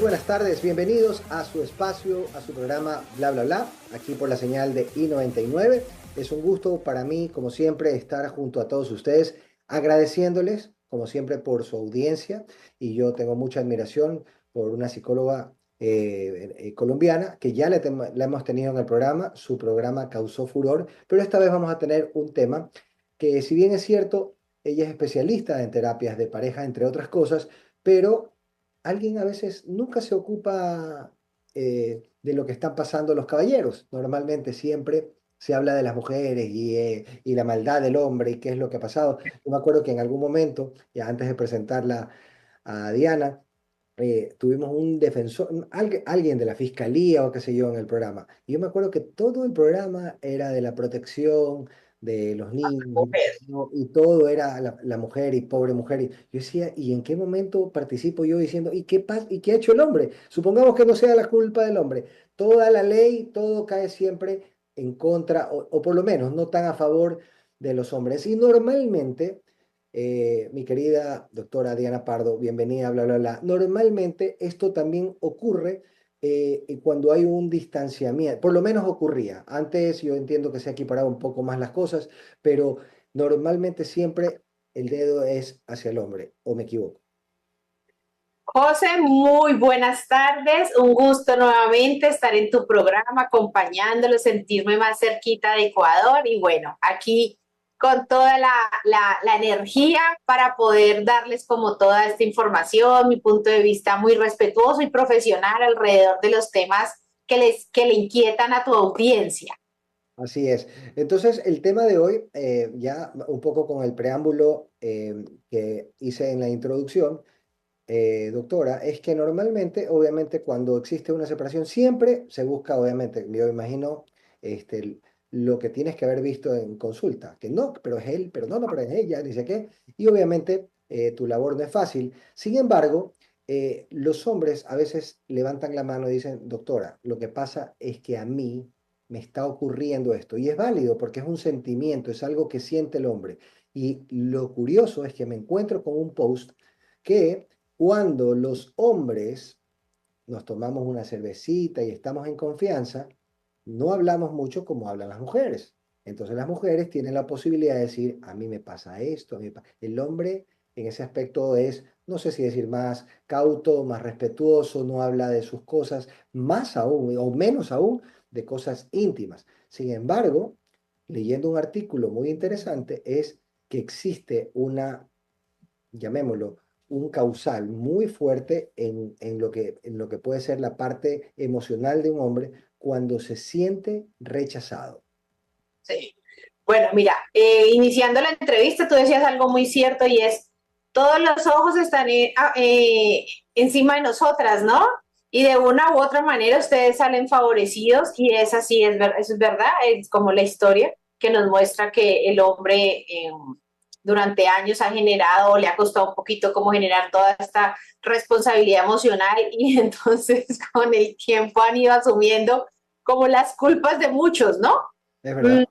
buenas tardes, bienvenidos a su espacio, a su programa Bla Bla Bla, aquí por la señal de I99. Es un gusto para mí, como siempre, estar junto a todos ustedes, agradeciéndoles, como siempre, por su audiencia. Y yo tengo mucha admiración por una psicóloga colombiana que ya la hemos tenido en el programa. Su programa causó furor, pero esta vez vamos a tener un tema que, si bien es cierto, ella es especialista en terapias de pareja, entre otras cosas, pero alguien a veces nunca se ocupa de lo que están pasando los caballeros. Normalmente siempre se habla de las mujeres y la maldad del hombre y qué es lo que ha pasado. Yo me acuerdo que en algún momento, ya antes de presentarla a Diana, tuvimos un defensor, alguien de la fiscalía o qué sé yo en el programa. Y yo me acuerdo que todo el programa era de la protección de los niños, ¿no? Y todo era la mujer y pobre mujer. Y yo decía, ¿y en qué momento participo yo diciendo, ¿y qué pasa? ¿Y qué ha hecho el hombre? Supongamos que no sea la culpa del hombre. Toda la ley, todo cae siempre en contra, o por lo menos no tan a favor de los hombres. Y normalmente mi querida doctora Diana Pardo, bienvenida, bla, bla, bla. Normalmente esto también ocurre cuando hay un distanciamiento, por lo menos ocurría. Antes yo entiendo que se ha equiparado un poco más las cosas, pero normalmente siempre el dedo es hacia el hombre, ¿o me equivoco? José, muy buenas tardes. Un gusto nuevamente estar en tu programa, acompañándolo, sentirme más cerquita de Ecuador y bueno, aquí con toda la energía para poder darles como toda esta información, mi punto de vista muy respetuoso y profesional alrededor de los temas que le inquietan a tu audiencia. Así es. Entonces, el tema de hoy, ya un poco con el preámbulo que hice en la introducción, doctora, es que normalmente, obviamente, cuando existe una separación, siempre se busca, obviamente, yo imagino, este, lo que tienes que haber visto en consulta, que no, pero es él, pero no, no, pero es ella, dice qué, y obviamente tu labor no es fácil. Sin embargo, los hombres a veces levantan la mano y dicen, doctora, lo que pasa es que a mí me está ocurriendo esto, y es válido porque es un sentimiento, es algo que siente el hombre. Y lo curioso es que me encuentro con un post que cuando los hombres nos tomamos una cervecita y estamos en confianza, no hablamos mucho como hablan las mujeres. Entonces las mujeres tienen la posibilidad de decir, a mí me pasa esto, el hombre en ese aspecto es, no sé si decir más cauto, más respetuoso, no habla de sus cosas, más aún o menos aún de cosas íntimas. Sin embargo, leyendo un artículo muy interesante es que existe una, llamémoslo, un causal muy fuerte en lo que puede ser la parte emocional de un hombre cuando se siente rechazado. Sí. Bueno, mira, iniciando la entrevista, tú decías algo muy cierto y es, todos los ojos están encima de nosotras, ¿no? Y de una u otra manera ustedes salen favorecidos y es así, eso es verdad, es como la historia que nos muestra que el hombre durante años ha generado, le ha costado un poquito como generar toda esta responsabilidad emocional y entonces con el tiempo han ido asumiendo como las culpas de muchos, ¿no? ¿Es Mm, verdad?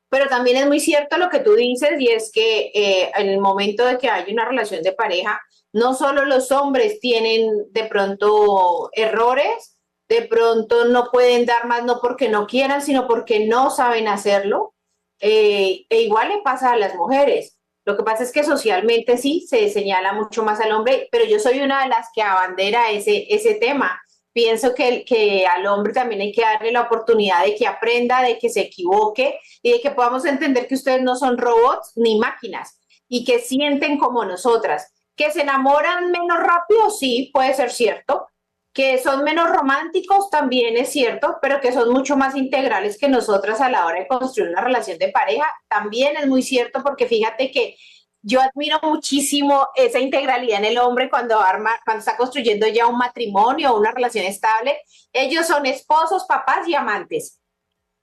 pero también es muy cierto lo que tú dices y es que en el momento de que hay una relación de pareja, no solo los hombres tienen de pronto errores, de pronto no pueden dar más no porque no quieran, sino porque no saben hacerlo. E igual le pasa a las mujeres. Lo que pasa es que socialmente sí se señala mucho más al hombre, pero yo soy una de las que abandera ese tema. Pienso que al hombre también hay que darle la oportunidad de que aprenda, de que se equivoque y de que podamos entender que ustedes no son robots ni máquinas y que sienten como nosotras. Que se enamoran menos rápido, sí, puede ser cierto. Que son menos románticos, también es cierto, pero que son mucho más integrales que nosotras a la hora de construir una relación de pareja, también es muy cierto, porque fíjate que yo admiro muchísimo esa integralidad en el hombre cuando cuando está construyendo ya un matrimonio o una relación estable. Ellos son esposos, papás y amantes.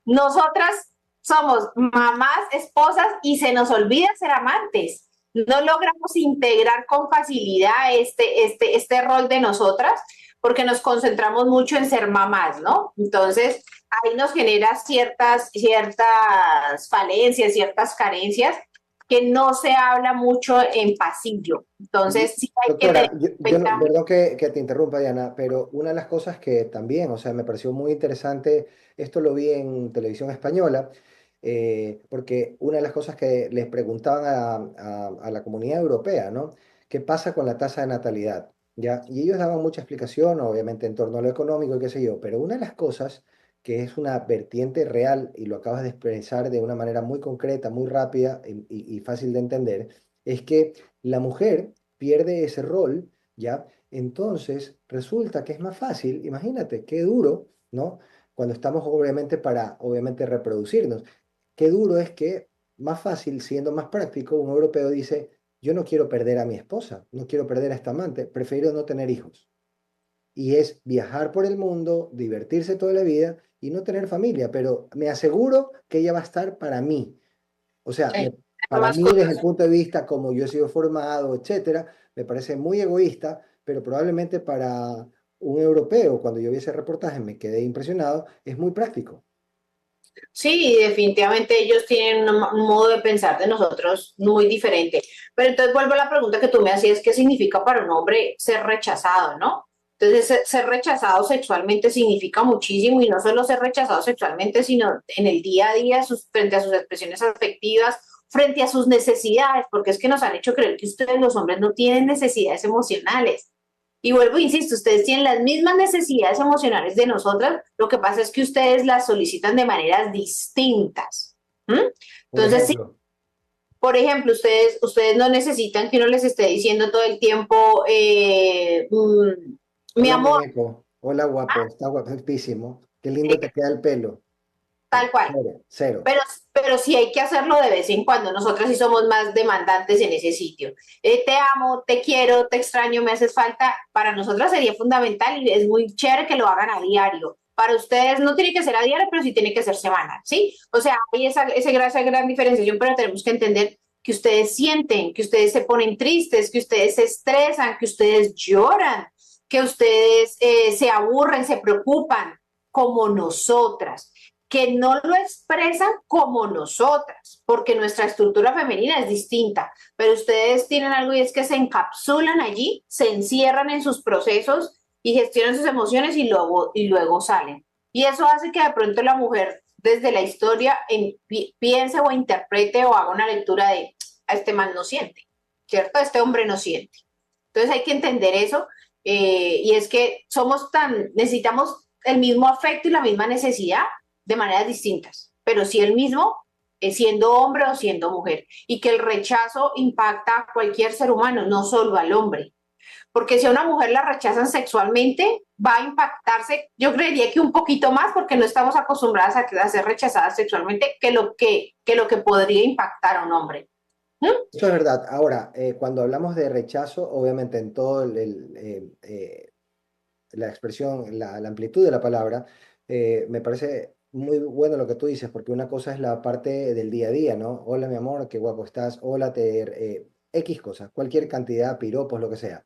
Nosotras somos mamás, esposas y se nos olvida ser amantes. No logramos integrar con facilidad este rol de nosotras porque nos concentramos mucho en ser mamás, ¿no? Entonces, ahí nos genera ciertas falencias, ciertas carencias que no se habla mucho en pasillo. Entonces, sí hay que tener Doctora, en cuenta. perdón que te interrumpa, Diana, pero una de las cosas que también, o sea, me pareció muy interesante, esto lo vi en televisión española, porque una de las cosas que les preguntaban a la comunidad europea, ¿no? ¿Qué pasa con la tasa de natalidad? ¿Ya? Y ellos daban mucha explicación, obviamente, en torno a lo económico y qué sé yo, pero una de las cosas que es una vertiente real, y lo acabas de expresar de una manera muy concreta, muy rápida y fácil de entender, es que la mujer pierde ese rol, ¿ya? Entonces resulta que es más fácil, imagínate, qué duro, ¿no? Cuando estamos obviamente para, obviamente, reproducirnos. Qué duro es que más fácil, siendo más práctico, un europeo dice, yo no quiero perder a mi esposa, no quiero perder a esta amante, prefiero no tener hijos. Y es viajar por el mundo, divertirse toda la vida y no tener familia, pero me aseguro que ella va a estar para mí. O sea, para Más mí, desde cosas. el punto de vista como yo he sido formado, etcétera, me parece muy egoísta, pero probablemente para un europeo, cuando yo vi ese reportaje, me quedé impresionado, es muy práctico. Sí, definitivamente ellos tienen un modo de pensar de nosotros muy diferente. Pero entonces vuelvo a la pregunta que tú me hacías, ¿qué significa para un hombre ser rechazado, no? Entonces, ser rechazado sexualmente significa muchísimo y no solo ser rechazado sexualmente, sino en el día a día, frente a sus expresiones afectivas, frente a sus necesidades, porque es que nos han hecho creer que ustedes los hombres no tienen necesidades emocionales. Y vuelvo, insisto, ustedes tienen las mismas necesidades emocionales de nosotras, lo que pasa es que ustedes las solicitan de maneras distintas. ¿Mm? Por Entonces, sí, ejemplo, por ejemplo, ustedes no necesitan que uno les esté diciendo todo el tiempo, mi hola amor, muñeco, hola guapo, está guapísimo, qué lindo te queda el pelo. tal No, cual. cero, cero. Pero sí hay que hacerlo de vez en cuando. Nosotras sí somos más demandantes en ese sitio. Te amo, te quiero, te extraño, me haces falta. Para nosotras sería fundamental y es muy chévere que lo hagan a diario. Para ustedes no tiene que ser a diario, pero sí tiene que ser semanal, ¿sí? O sea, hay esa gran diferenciación, pero tenemos que entender que ustedes sienten, que ustedes se ponen tristes, que ustedes se estresan, que ustedes lloran, que ustedes se aburren, se preocupan, como nosotras, que no lo expresan como nosotras, porque nuestra estructura femenina es distinta, pero ustedes tienen algo y es que se encapsulan allí, se encierran en sus procesos y gestionan sus emociones y luego salen. Y eso hace que de pronto la mujer desde la historia piense o interprete o haga una lectura de a este man no siente, ¿cierto? Este hombre no siente. Entonces hay que entender eso y es que necesitamos el mismo afecto y la misma necesidad de maneras distintas, pero sí el mismo siendo hombre o siendo mujer, y que el rechazo impacta a cualquier ser humano, no solo al hombre, porque si a una mujer la rechazan sexualmente, va a impactarse, yo creería que un poquito más, porque no estamos acostumbradas a ser rechazadas sexualmente, que lo que podría impactar a un hombre. ¿Mm? Eso es verdad. Ahora, cuando hablamos de rechazo, obviamente en todo la expresión, la amplitud de la palabra, me parece muy bueno lo que tú dices, porque una cosa es la parte del día a día, ¿no? Hola, mi amor, qué guapo estás, hola, X cosas, cualquier cantidad, piropos, lo que sea.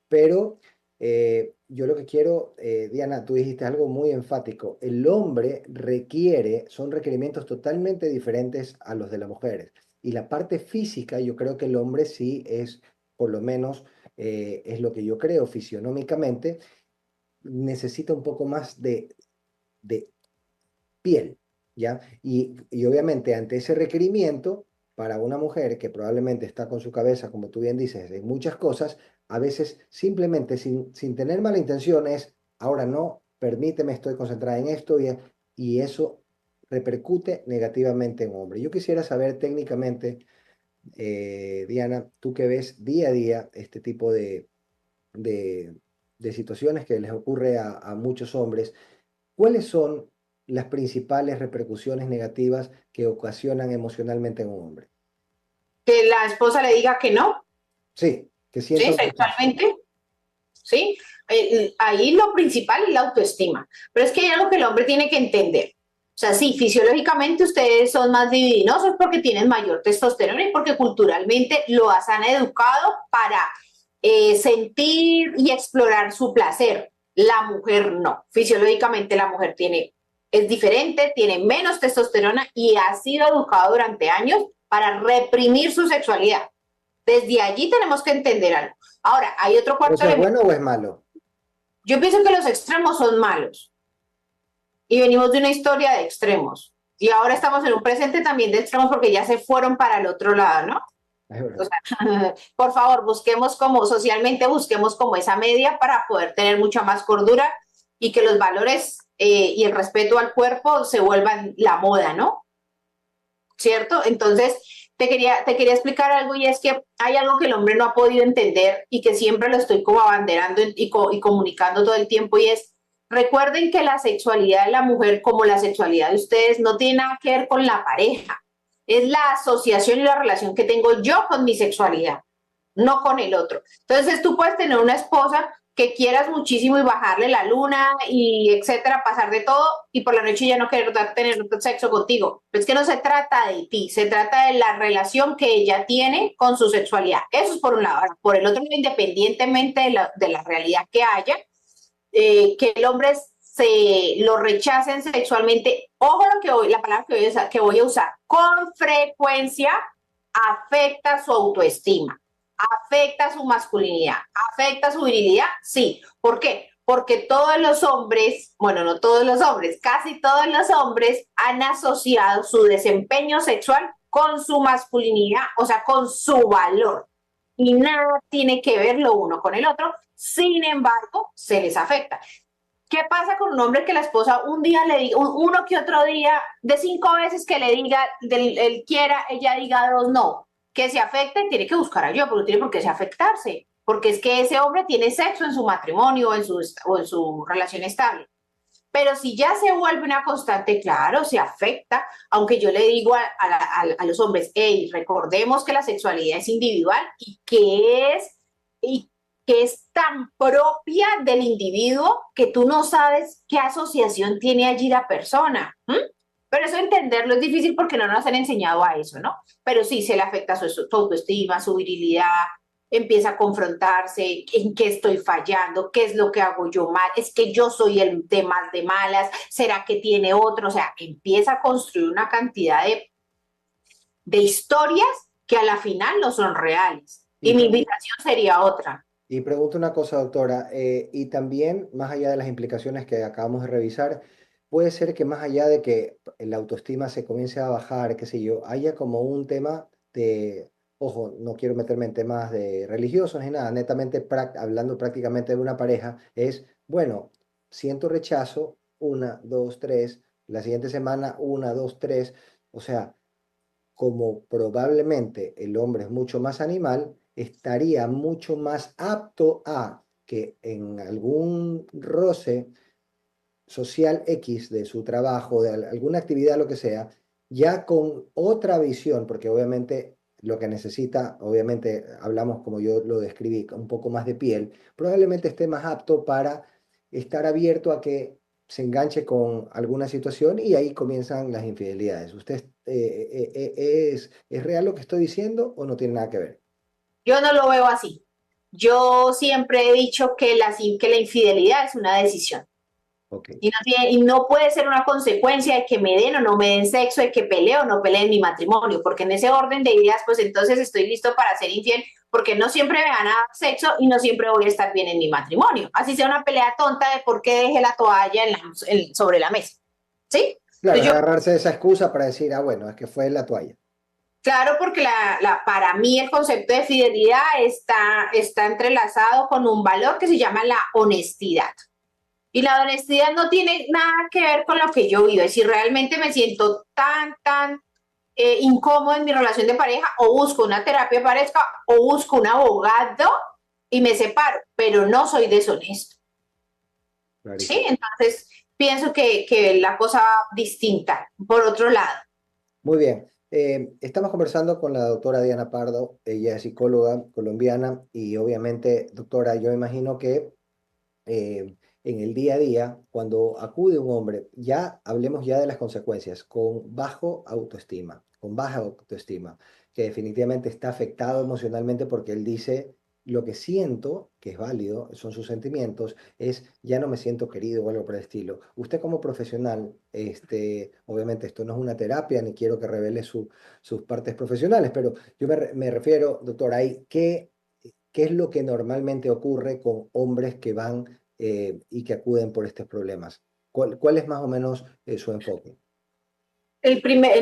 Pero yo lo que quiero, Diana, tú dijiste algo muy enfático, el hombre requiere, son requerimientos totalmente diferentes a los de las mujeres. Y la parte física, yo creo que el hombre sí es, por lo menos, es lo que yo creo fisionómicamente, necesita un poco más de piel, ¿ya? Y obviamente ante ese requerimiento, para una mujer que probablemente está con su cabeza, como tú bien dices, en muchas cosas, a veces simplemente sin tener mala intención es, ahora no, permíteme, estoy concentrada en esto y eso repercute negativamente en un hombre. Yo quisiera saber técnicamente, Diana, tú que ves día a día este tipo de, de situaciones que les ocurre a muchos hombres, ¿cuáles son las principales repercusiones negativas que ocasionan emocionalmente en un hombre? Que la esposa le diga que no, Sí, que sienta ¿sí? un rechazo. Sexualmente, ¿sí? Ahí lo principal es la autoestima, pero es que hay algo que el hombre tiene que entender. O sea, sí, fisiológicamente ustedes son más divinosos porque tienen mayor testosterona y porque culturalmente lo han educado para sentir y explorar su placer. La mujer no. Fisiológicamente la mujer es diferente, tiene menos testosterona y ha sido educado durante años para reprimir su sexualidad. Desde allí tenemos que entender algo. Ahora, hay otro cuarto ¿Eso es elemento. bueno o es malo? Yo pienso que los extremos son malos y venimos de una historia de extremos. Y ahora estamos en un presente también de extremos porque ya se fueron para el otro lado, ¿no? Es O verdad. sea, por favor, busquemos como socialmente, busquemos como esa media para poder tener mucha más cordura y que los valores y el respeto al cuerpo se vuelvan la moda, ¿no? ¿Cierto? Entonces, te quería explicar algo y es que hay algo que el hombre no ha podido entender y que siempre lo estoy como abanderando y comunicando todo el tiempo y es, recuerden que la sexualidad de la mujer como la sexualidad de ustedes no tiene nada que ver con la pareja, es la asociación y la relación que tengo yo con mi sexualidad, no con el otro. Entonces tú puedes tener una esposa que quieras muchísimo y bajarle la luna y etcétera, pasar de todo y por la noche ya no querer tener sexo contigo. Pero es que no se trata de ti, se trata de la relación que ella tiene con su sexualidad. Eso es por un lado. Ahora, por el otro, independientemente de la realidad que haya, que el hombre se lo rechacen sexualmente, ojo lo que hoy, la palabra que voy a usar, con frecuencia afecta su autoestima, afecta su masculinidad, afecta su virilidad, sí. ¿Por qué? Porque todos los hombres, bueno, no todos los hombres, casi todos los hombres han asociado su desempeño sexual con su masculinidad, o sea, con su valor. Y nada tiene que ver lo uno con el otro, sin embargo, se les afecta. ¿Qué pasa con un hombre que la esposa un día le diga, uno que otro día, de 5 veces que le diga, él quiera, ella diga 2 no? Que se afecte, tiene que buscar ayuda, porque no tiene por qué se afectarse, porque es que ese hombre tiene sexo en su matrimonio o en su relación estable. Pero si ya se vuelve una constante, claro, se afecta, aunque yo le digo a los hombres, hey, recordemos que la sexualidad es individual y que es tan propia del individuo que tú no sabes qué asociación tiene allí la persona. Pero eso entenderlo es difícil porque no nos han enseñado a eso, ¿no? Pero sí se le afecta su autoestima, su virilidad, empieza a confrontarse, en qué estoy fallando, qué es lo que hago yo mal, es que yo soy el de más de malas, será que tiene otro, o sea, empieza a construir una cantidad de historias que a la final no son reales. Y, Y mi pre- invitación sería otra. y pregunto una cosa, doctora, y también, más allá de las implicaciones que acabamos de revisar, puede ser que más allá de que la autoestima se comience a bajar, qué sé yo, haya como un tema de, ojo, no quiero meterme en temas de religiosos ni nada, netamente hablando prácticamente de una pareja, es, bueno, siento rechazo, una, dos, tres, la siguiente semana, una, dos, tres, o sea, como probablemente el hombre es mucho más animal, estaría mucho más apto a que en algún roce social X de su trabajo, de alguna actividad, lo que sea, ya con otra visión, porque obviamente lo que necesita, obviamente hablamos como yo lo describí, un poco más de piel, probablemente esté más apto para estar abierto a que se enganche con alguna situación y ahí comienzan las infidelidades. ¿Usted es real lo que estoy diciendo o no tiene nada que ver? Yo no lo veo así. Yo siempre he dicho que la infidelidad es una decisión. Ok. Y no puede ser una consecuencia de que me den o no me den sexo, de que pelee o no pelee en mi matrimonio, porque en ese orden de ideas, pues entonces estoy listo para ser infiel, porque no siempre me van a dar sexo y no siempre voy a estar bien en mi matrimonio. Así sea una pelea tonta de por qué dejé la toalla sobre la mesa. ¿Sí? Claro, es Entonces yo, agarrarse de esa excusa para decir, ah, bueno, es que fue la toalla. claro, porque para mí el concepto de fidelidad está entrelazado con un valor que se llama la honestidad. Y la honestidad no tiene nada que ver con lo que yo vivo. Es decir, realmente me siento tan incómodo en mi relación de pareja, o busco una terapia de pareja, o busco un abogado y me separo, pero no soy deshonesto. ¿Sí? Clarísimo. Entonces, pienso que la cosa va distinta. Por otro lado, Muy bien. Estamos conversando con la doctora Diana Pardo. Ella es psicóloga colombiana y obviamente, doctora, yo imagino que en el día a día, cuando acude un hombre, ya hablemos ya de las consecuencias, con baja autoestima, que definitivamente está afectado emocionalmente porque él dice, lo que siento, que es válido, son sus sentimientos, es ya no me siento querido o algo por el estilo. Usted como profesional, obviamente esto no es una terapia, ni quiero que revele sus partes profesionales, pero yo me refiero, doctor, ahí, ¿qué es lo que normalmente ocurre con hombres que van y que acuden por estos problemas? ¿Cuál es más o menos su enfoque?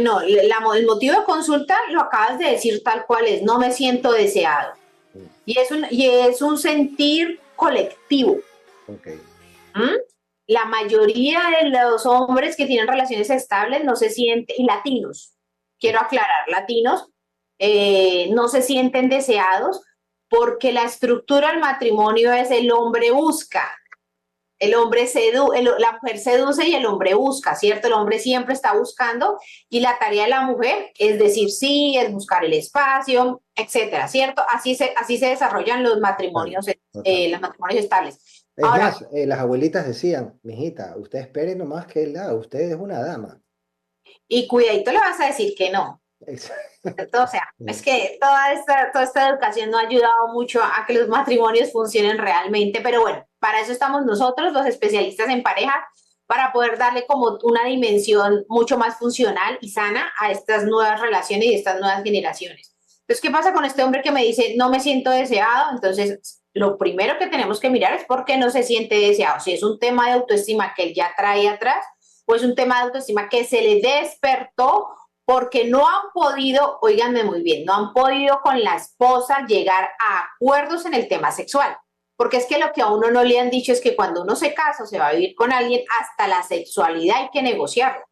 No, el motivo de consulta lo acabas de decir tal cual es, no me siento deseado. Mm, Y es un sentir colectivo. ok, ¿Mm? La mayoría de los hombres que tienen relaciones estables no se sienten, y latinos, quiero ok, aclarar, latinos, no se sienten deseados porque la estructura del matrimonio es el hombre busca, la mujer seduce y el hombre busca, ¿cierto? El hombre siempre está buscando y la tarea de la mujer es decir sí, es buscar el espacio, etcétera, ¿cierto? Así se desarrollan total, los total. matrimonios estables. Es Ahora, más, las abuelitas decían, mijita, usted espere nomás que él haga, usted es una dama. y cuidadito le vas a decir que no. O sea, es que toda esta educación no ha ayudado mucho a que los matrimonios funcionen realmente, pero bueno, para eso estamos nosotros, los especialistas en pareja, para poder darle como una dimensión mucho más funcional y sana a estas nuevas relaciones y estas nuevas generaciones. Entonces, ¿qué pasa con este hombre que me dice, no me siento deseado? Entonces, lo primero que tenemos que mirar es por qué no se siente deseado. Si es un tema de autoestima que él ya trae atrás, o es un tema de autoestima que se le despertó porque no han podido, oíganme muy bien, no han podido con la esposa llegar a acuerdos en el tema sexual. Porque es que lo que a uno no le han dicho es que cuando uno se casa o se va a vivir con alguien, hasta la sexualidad hay que negociarlo.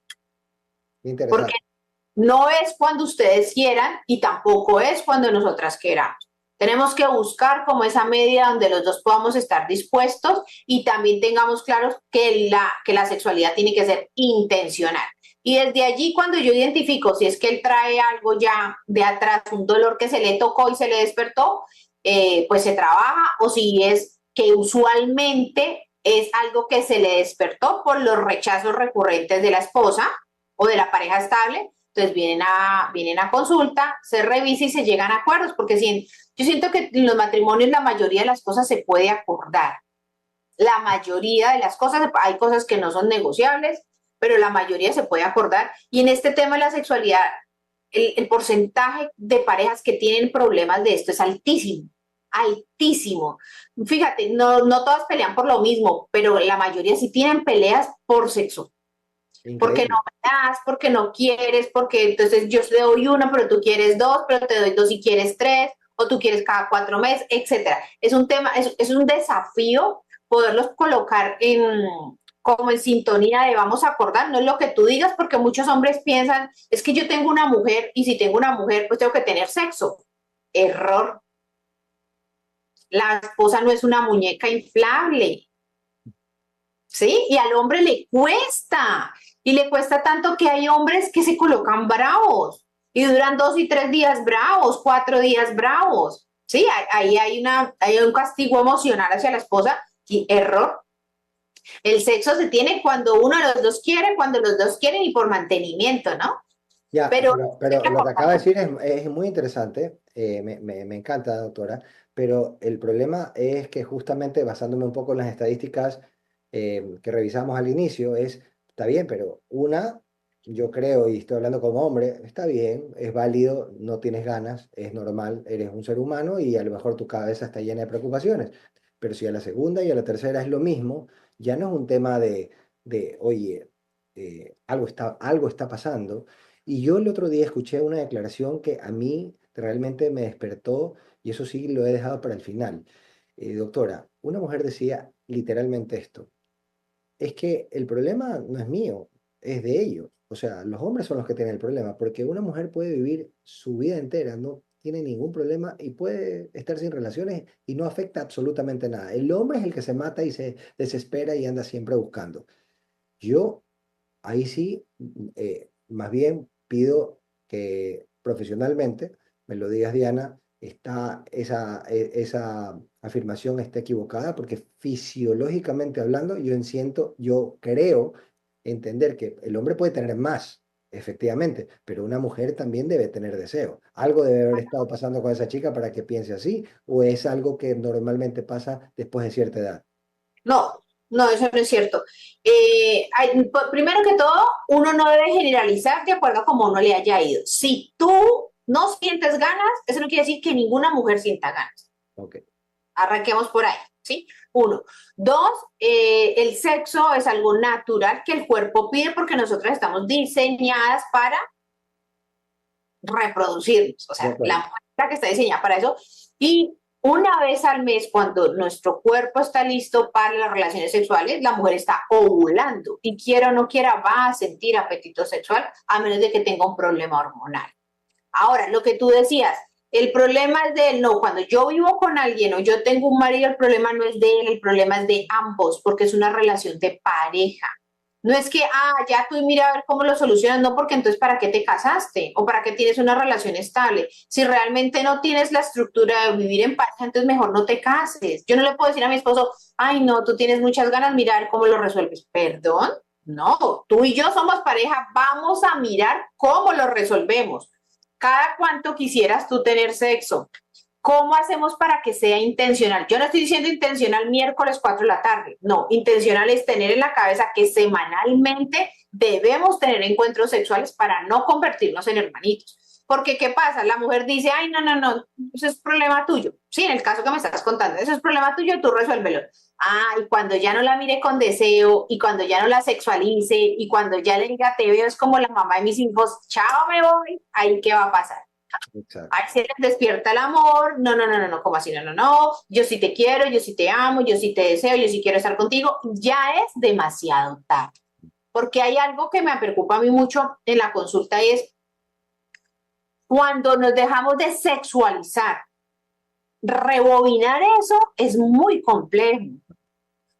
Porque Interesante. no es cuando ustedes quieran y tampoco es cuando nosotras queramos. Tenemos que buscar como esa media donde los dos podamos estar dispuestos y también tengamos claros que la sexualidad tiene que ser intencional. Y desde allí, cuando yo identifico si es que él trae algo ya de atrás, un dolor que se le tocó y se le despertó, pues se trabaja, o si es que usualmente es algo que se le despertó por los rechazos recurrentes de la esposa o de la pareja estable, entonces vienen a consulta, se revisa y se llegan a acuerdos, porque yo siento que en los matrimonios la mayoría de las cosas se puede acordar. La mayoría de las cosas, hay cosas que no son negociables, pero la mayoría se puede acordar. Y en este tema de la sexualidad, el porcentaje de parejas que tienen problemas de esto es altísimo, altísimo. Fíjate, no todas pelean por lo mismo, pero la mayoría sí tienen peleas por sexo, porque no Increíble. me das, porque no quieres, porque entonces yo te doy uno, pero tú quieres dos, pero te doy dos si quieres tres, o tú quieres cada 4 meses, etcétera. Es un tema, es un desafío poderlos colocar como en sintonía de vamos a acordar, no es lo que tú digas, porque muchos hombres piensan, es que yo tengo una mujer y si tengo una mujer, pues tengo que tener sexo. Error. La esposa no es una muñeca inflable. ¿Sí? Y al hombre le cuesta. Y le cuesta tanto que hay hombres que se colocan bravos y duran 2 y 3 días bravos, 4 días bravos. Sí, ahí hay un castigo emocional hacia la esposa y error. El sexo se tiene cuando uno de los dos quiere, cuando los dos quieren y por mantenimiento, ¿no? Ya, Pero hay pero que lo que acordar. acaba de decir es muy interesante, me encanta, doctora, pero el problema es que justamente basándome un poco en las estadísticas que revisamos al inicio, está bien, pero yo creo, y estoy hablando como hombre, está bien, es válido, no tienes ganas, es normal, eres un ser humano y a lo mejor tu cabeza está llena de preocupaciones, pero si a la segunda y a la tercera es lo mismo, ya no es un tema oye, algo está pasando y yo el otro día escuché una declaración que a mí realmente me despertó y eso sí lo he dejado para el final. Doctora, una mujer decía literalmente esto, es que el problema no es mío, es de ellos. O sea, los hombres son los que tienen el problema, porque una mujer puede vivir su vida entera, no tiene ningún problema y puede estar sin relaciones y no afecta absolutamente nada. El hombre es el que se mata y se desespera y anda siempre buscando. Yo ahí sí, más bien pido que profesionalmente me lo digas, Diana, esa afirmación está equivocada porque fisiológicamente hablando, yo creo entender que el hombre puede tener más. efectivamente, pero una mujer también debe tener deseo. Algo debe haber estado pasando con esa chica para que piense así, o es algo que normalmente pasa después de cierta edad. No, no, eso no es cierto. Primero que todo, uno no debe generalizar de acuerdo a cómo uno le haya ido. Si tú no sientes ganas, eso no quiere decir que ninguna mujer sienta ganas. Ok. Arranquemos por ahí, ¿sí? Uno. Dos, el sexo es algo natural que el cuerpo pide porque nosotras estamos diseñadas para reproducirnos. O De sea, la acuerdo. mujer que está diseñada para eso. Y una vez al mes, cuando nuestro cuerpo está listo para las relaciones sexuales, la mujer está ovulando y quiera o no quiera va a sentir apetito sexual a menos de que tenga un problema hormonal. Ahora, lo que tú decías, el problema es de él, no, cuando yo vivo con alguien o yo tengo un marido, el problema no es de él, el problema es de ambos, porque es una relación de pareja. No es que, ya tú mira a ver cómo lo solucionas, no, porque entonces ¿para qué te casaste? O ¿para qué tienes una relación estable? Si realmente no tienes la estructura de vivir en pareja, entonces mejor no te cases. Yo no le puedo decir a mi esposo, ay, no, tú tienes muchas ganas, mira a ver cómo lo resuelves. Perdón, no, tú y yo somos pareja, vamos a mirar cómo lo resolvemos. ¿Cada cuánto quisieras tú tener sexo? ¿Cómo hacemos para que sea intencional? Yo no estoy diciendo intencional miércoles 4 de la tarde. No, intencional es tener en la cabeza que semanalmente debemos tener encuentros sexuales para no convertirnos en hermanitos. Porque, ¿qué pasa? La mujer dice, ay, no, no, no, eso es problema tuyo. Sí, en el caso que me estás contando, eso es problema tuyo, tú resuélvelo. Y cuando ya no la mire con deseo, y cuando ya no la sexualice, y cuando ya le diga, te veo, es como la mamá de mis hijos, chao, me voy, ahí, ¿qué va a pasar? Exacto. Ahí se les despierta el amor, no, no, no, no, no, como así, no, no, no, yo sí te quiero, yo sí te amo, yo sí te deseo, yo sí quiero estar contigo, ya es demasiado tarde. Porque hay algo que me preocupa a mí mucho en la consulta y es cuando nos dejamos de sexualizar, rebobinar eso es muy complejo.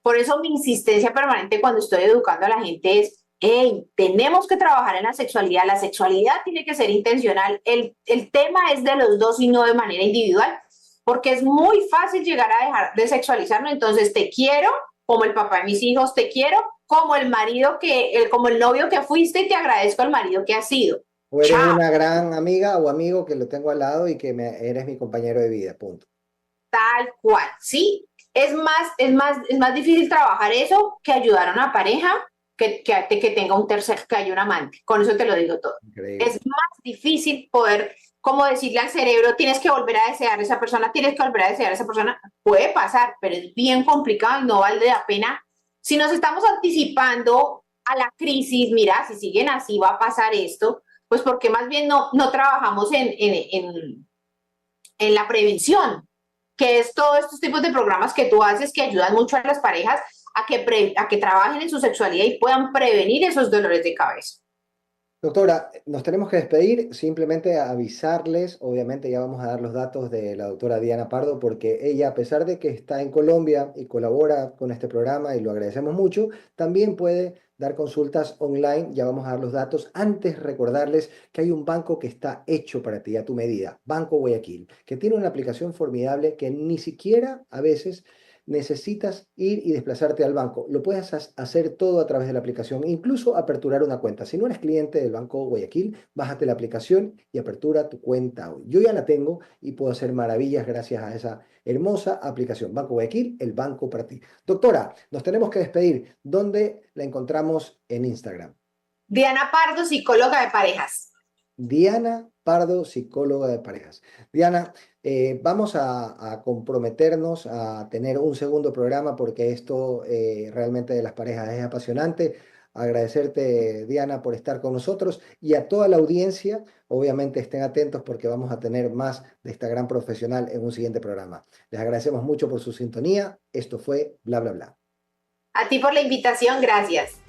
Por eso mi insistencia permanente cuando estoy educando a la gente es, hey, tenemos que trabajar en la sexualidad tiene que ser intencional, el tema es de los dos y no de manera individual, porque es muy fácil llegar a dejar de sexualizarnos, entonces te quiero como el papá de mis hijos, te quiero como el marido como el novio que fuiste y te agradezco el marido que has sido. O eres Chao. una gran amiga o amigo que lo tengo al lado y que eres mi compañero de vida, punto. Tal cual, ¿sí? Es más difícil trabajar eso que ayudar a una pareja que tenga un tercer, que haya un amante. Con eso te lo digo todo. Es Increíble. más difícil poder, como decirle al cerebro, tienes que volver a desear a esa persona, tienes que volver a desear a esa persona. Puede pasar, pero es bien complicado y no vale la pena. Si nos estamos anticipando a la crisis, mira, si siguen así va a pasar esto, pues porque más bien no trabajamos en la prevención, que es todos estos tipos de programas que tú haces que ayudan mucho a las parejas a que trabajen en su sexualidad y puedan prevenir esos dolores de cabeza. Doctora, nos tenemos que despedir, simplemente avisarles, obviamente ya vamos a dar los datos de la doctora Diana Pardo, porque ella, a pesar de que está en Colombia y colabora con este programa y lo agradecemos mucho, también puede dar consultas online, ya vamos a dar los datos. Antes recordarles que hay un banco que está hecho para ti, a tu medida, Banco Guayaquil, que tiene una aplicación formidable que ni siquiera a veces necesitas ir y desplazarte al banco. Lo puedes hacer todo a través de la aplicación, incluso aperturar una cuenta. Si no eres cliente del Banco Guayaquil, bájate la aplicación y apertura tu cuenta hoy. Yo ya la tengo y puedo hacer maravillas gracias a esa hermosa aplicación. Banco Guayaquil, el banco para ti. Doctora, nos tenemos que despedir. ¿Dónde la encontramos en Instagram? Diana Pardo, psicóloga de parejas. Diana Pardo, psicóloga de parejas. Diana, vamos a comprometernos a tener un segundo programa porque esto realmente de las parejas es apasionante. Agradecerte, Diana, por estar con nosotros y a toda la audiencia. Obviamente estén atentos porque vamos a tener más de esta gran profesional en un siguiente programa. Les agradecemos mucho por su sintonía. Esto fue Bla, bla, bla. A ti por la invitación, gracias.